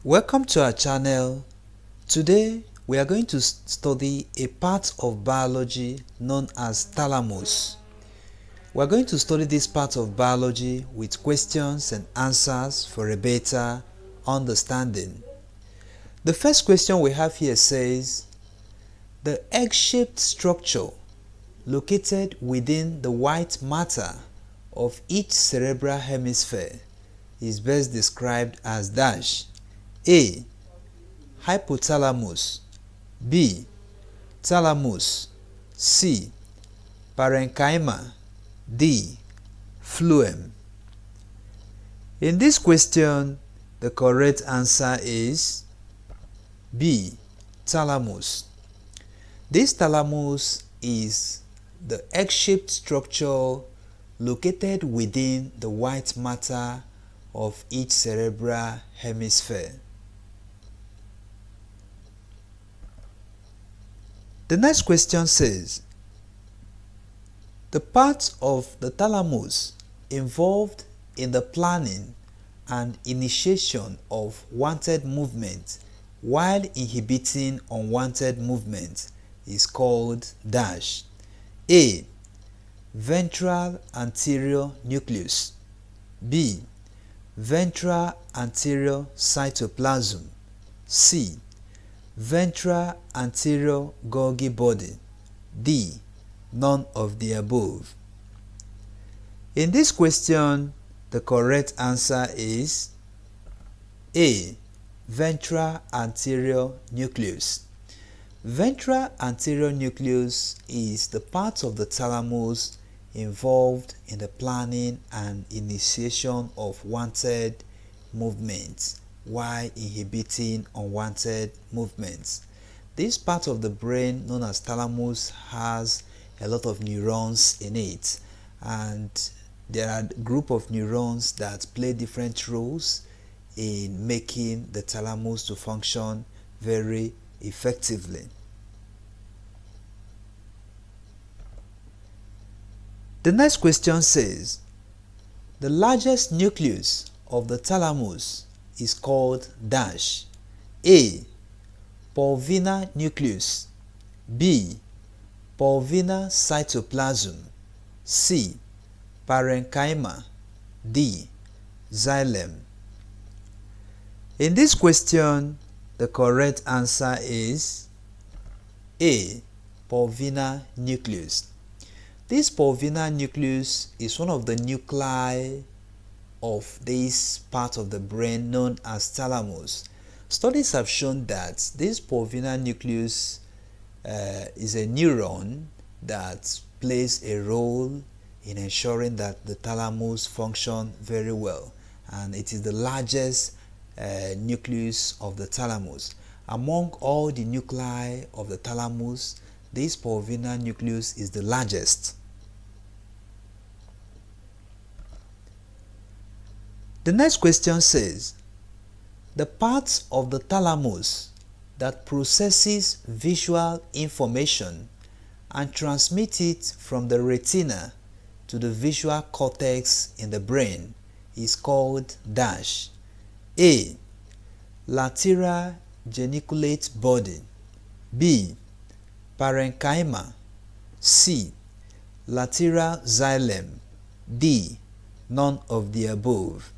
Welcome to our channel. Today we are going to study a part of biology known as thalamus. We are going to study this part of biology with questions and answers for a better understanding. The first question we have here says, the egg-shaped structure located within the white matter of each cerebral hemisphere is best described as dash. A. Hypothalamus. B. Thalamus. C. Parenchyma. D. Phloem. In this question, the correct answer is B. Thalamus. This thalamus is the egg-shaped structure located within the white matter of each cerebral hemisphere. The next question says, the parts of the thalamus involved in the planning and initiation of wanted movement while inhibiting unwanted movement is called dash. A. Ventral anterior nucleus. B. Ventral anterior cytoplasm. C. Ventral anterior Golgi body. D. None of the above. In this question, the correct answer is A. Ventral anterior nucleus. Ventral anterior nucleus is the part of the thalamus involved in the planning and initiation of wanted movements while inhibiting unwanted movements. This part of the brain known as thalamus has a lot of neurons in it, and there are a group of neurons that play different roles in making the thalamus to function very effectively. The next question says, the largest nucleus of the thalamus is called dash. A. Pulvinar nucleus. B. Pulvinar cytoplasm. C. Parenchyma. D. Xylem. In this question, the correct answer is A. Pulvinar nucleus. This pulvinar nucleus is one of the nuclei of this part of the brain known as thalamus. Studies have shown that this pulvinar nucleus is a neuron that plays a role in ensuring that the thalamus function very well, and it is the largest nucleus of the thalamus. Among all the nuclei of the thalamus, this pulvinar nucleus is the largest. The next question says, the part of the thalamus that processes visual information and transmits it from the retina to the visual cortex in the brain is called dash. A. Lateral geniculate body. B. Parenchyma. C. Lateral xylem. D. None of the above.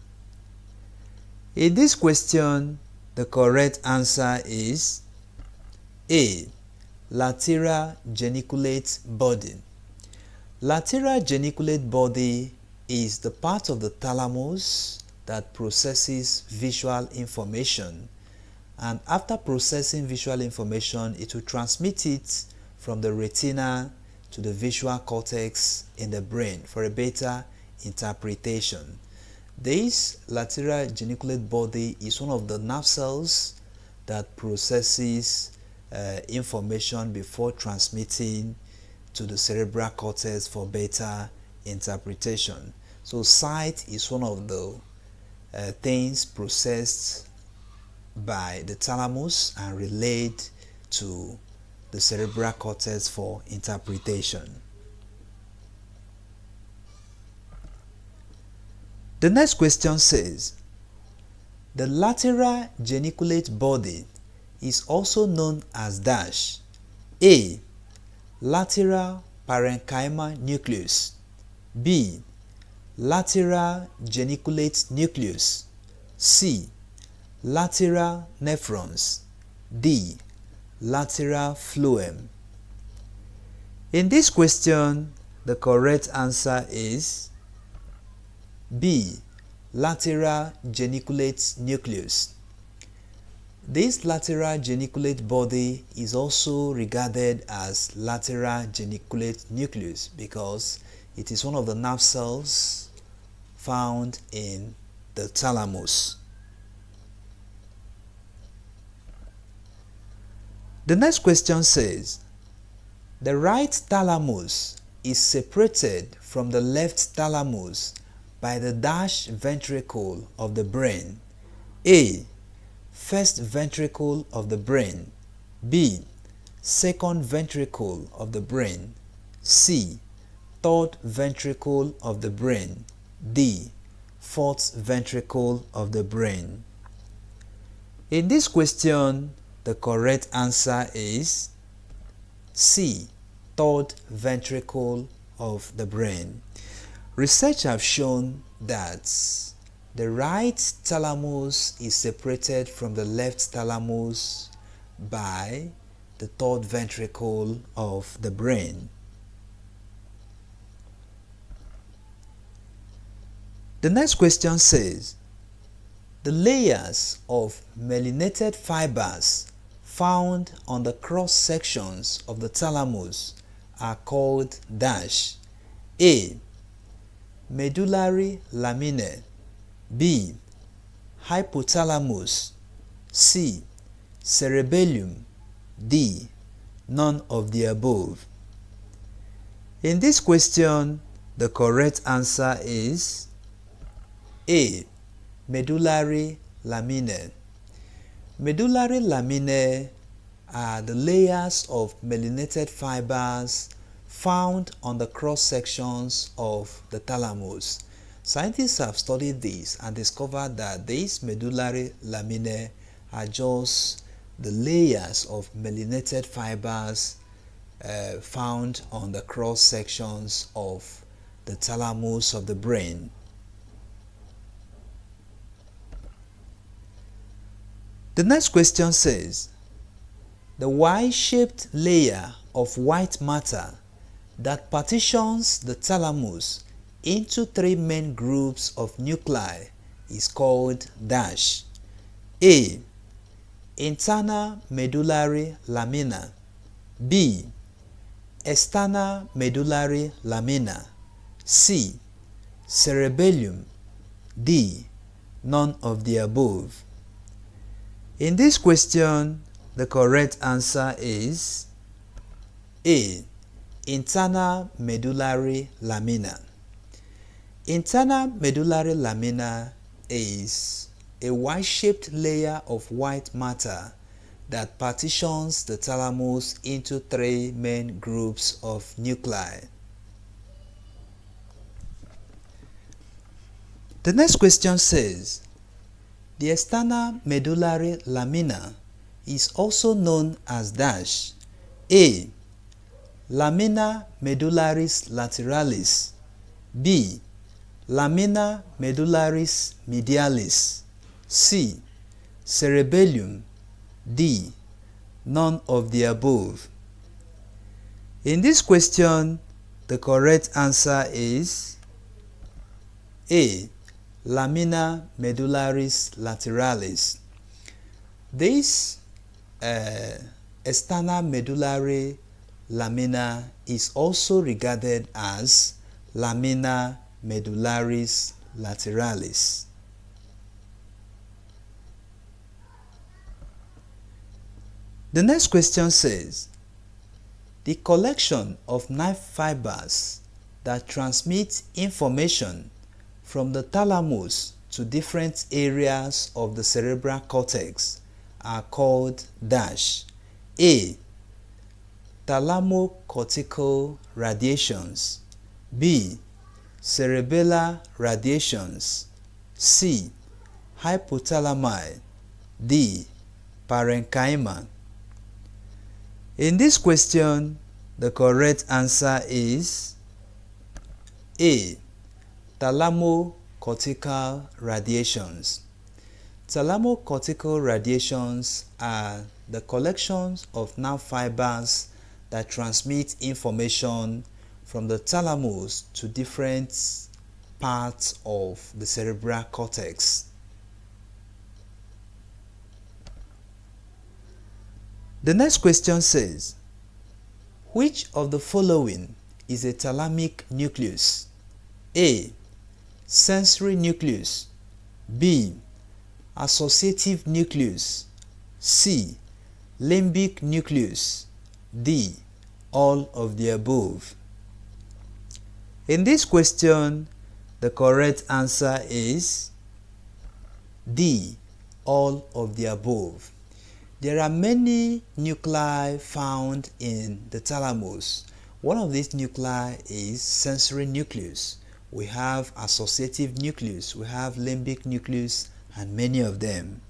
In this question, the correct answer is A. Lateral geniculate body. Lateral geniculate body is the part of the thalamus that processes visual information, and after processing visual information, it will transmit it from the retina to the visual cortex in the brain for a better interpretation. This lateral geniculate body is one of the nerve cells that processes information before transmitting to the cerebral cortex for better interpretation. So sight is one of the things processed by the thalamus and relayed to the cerebral cortex for interpretation. The next question says, The lateral geniculate body is also known as dash. A. Lateral parenchymal nucleus. B. Lateral geniculate nucleus. C. Lateral nephrons. D. Lateral phloem. In this question, the correct answer is B. Lateral geniculate nucleus. This lateral geniculate body is also regarded as lateral geniculate nucleus because it is one of the nerve cells found in the thalamus. The next question says, the right thalamus is separated from the left thalamus by the dash ventricle of the brain. A. First ventricle of the brain. B. Second ventricle of the brain. C. Third ventricle of the brain. D. Fourth ventricle of the brain. In this question, the correct answer is C. Third ventricle of the brain. Research have shown that the right thalamus is separated from the left thalamus by the third ventricle of the brain. The next question says, the layers of myelinated fibers found on the cross sections of the thalamus are called dash. A. Medullary laminae. B. Hypothalamus. C. Cerebellum. D. None of the above. In this question, the correct answer is A. Medullary laminae. Medullary laminae are the layers of myelinated fibers found on the cross sections of the thalamus. Scientists have studied this and discovered that these medullary laminae are just the layers of myelinated fibers found on the cross sections of the thalamus of the brain. The next question says, the Y-shaped layer of white matter that partitions the thalamus into three main groups of nuclei is called dash. A. Internal medullary lamina. B. External medullary lamina. C. Cerebellum. D. None of the above. In this question, the correct answer is A. Internal medullary lamina. Internal medullary lamina is a Y-shaped layer of white matter that partitions the thalamus into three main groups of nuclei. The next question says, the external medullary lamina is also known as dash. A. Lamina medullaris lateralis. B. Lamina medullaris medialis. C. Cerebellum. D. None of the above. In this question, the correct answer is A. Lamina medullaris lateralis. This external medullary lamina is also regarded as lamina medullaris lateralis. The next question says, the collection of nerve fibers that transmit information from the thalamus to different areas of the cerebral cortex are called dash. A. Thalamocortical radiations. B. Cerebellar radiations. C. hypothalami, D. parenchyma. In this question, the correct answer is A. Thalamocortical radiations. Thalamocortical radiations are the collections of nerve fibers that transmit information from the thalamus to different parts of the cerebral cortex. The next question says, which of the following is a thalamic nucleus? A. Sensory nucleus. B. Associative nucleus. C. Limbic nucleus. D. All of the above. In this question, the correct answer is D. All of the above. There are many nuclei found in the thalamus. One of these nuclei is sensory nucleus. We have associative nucleus, we have limbic nucleus, and many of them.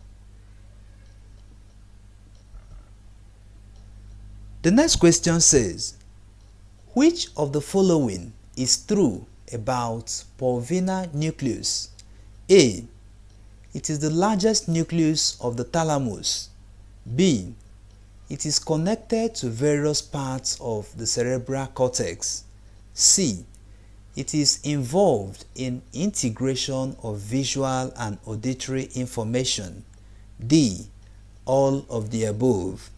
The next question says, which of the following is true about pulvinar nucleus? A. It is the largest nucleus of the thalamus. B. It is connected to various parts of the cerebral cortex. C. It is involved in integration of visual and auditory information. D. All of the above.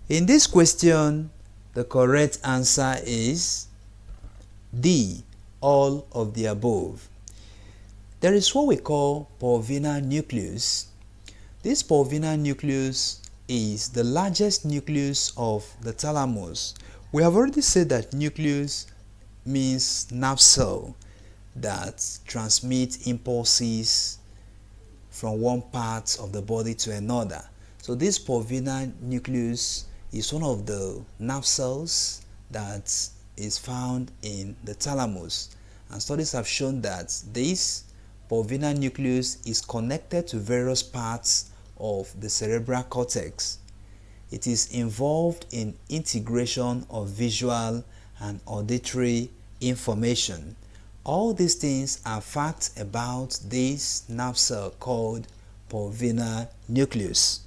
In this question, the correct answer is D. All of the above. There is what we call pulvinar nucleus. This pulvinar nucleus is the largest nucleus of the thalamus. We have already said that nucleus means nerve cell that transmits impulses from one part of the body to another. So this pulvinar nucleus is one of the nerve cells that is found in the thalamus. And studies have shown that this pulvinar nucleus is connected to various parts of the cerebral cortex. It is involved in integration of visual and auditory information. All these things are facts about this nerve cell called pulvinar nucleus.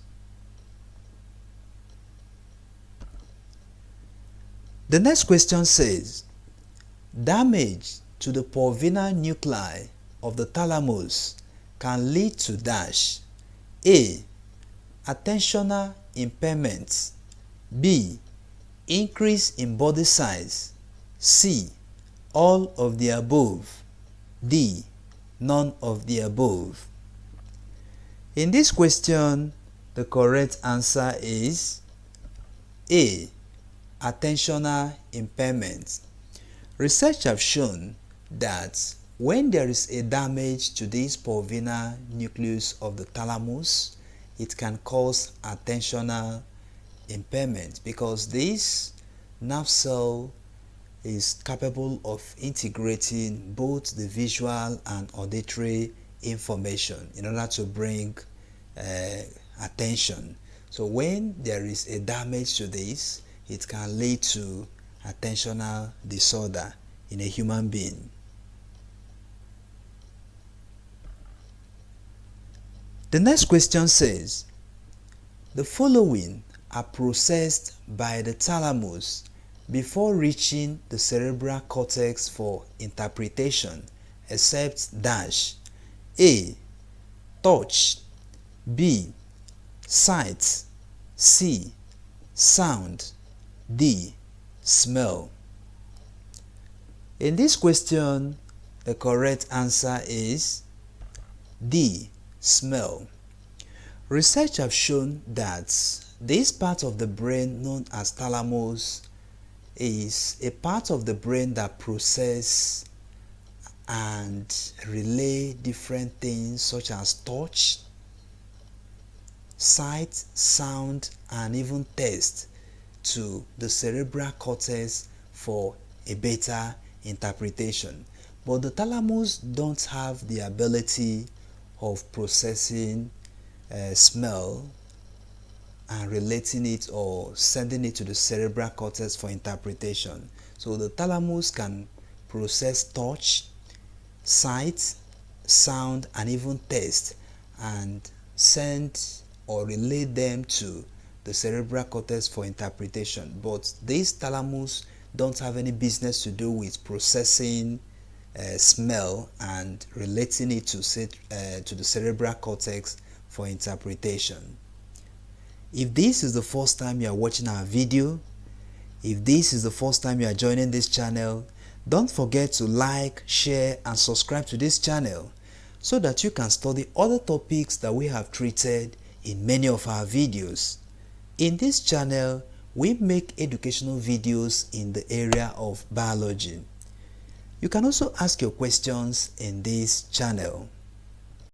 The next question says, damage to the pulvinar nuclei of the thalamus can lead to dash. A. Attentional impairment. B. Increase in body size. C. All of the above. D. None of the above. In this question, the correct answer is A. Attentional impairment. Research have shown that when there is a damage to this pulvinar nucleus of the thalamus, it can cause attentional impairment because this nerve cell is capable of integrating both the visual and auditory information in order to bring attention. So when there is a damage to this, it can lead to attentional disorder in a human being. The next question says, the following are processed by the thalamus before reaching the cerebral cortex for interpretation, except dash. A. Touch. B. Sight. C. Sound. D. Smell. In this question, the correct answer is D. Smell. Research have shown that this part of the brain known as thalamus is a part of the brain that processes and relay different things such as touch, sight, sound, and even taste to the cerebral cortex for a better interpretation. But the thalamus don't have the ability of processing smell and relating it or sending it to the cerebral cortex for interpretation. So the thalamus can process touch, sight, sound, and even taste, and send or relay them to the cerebral cortex for interpretation. But these thalamus don't have any business to do with processing smell and relating it to the cerebral cortex for interpretation. If this is the first time you are watching our video, if this is the first time you are joining this channel, don't forget to like, share, and subscribe to this channel so that you can study other topics that we have treated in many of our videos. In this channel, we make educational videos in the area of biology. You can also ask your questions in this channel.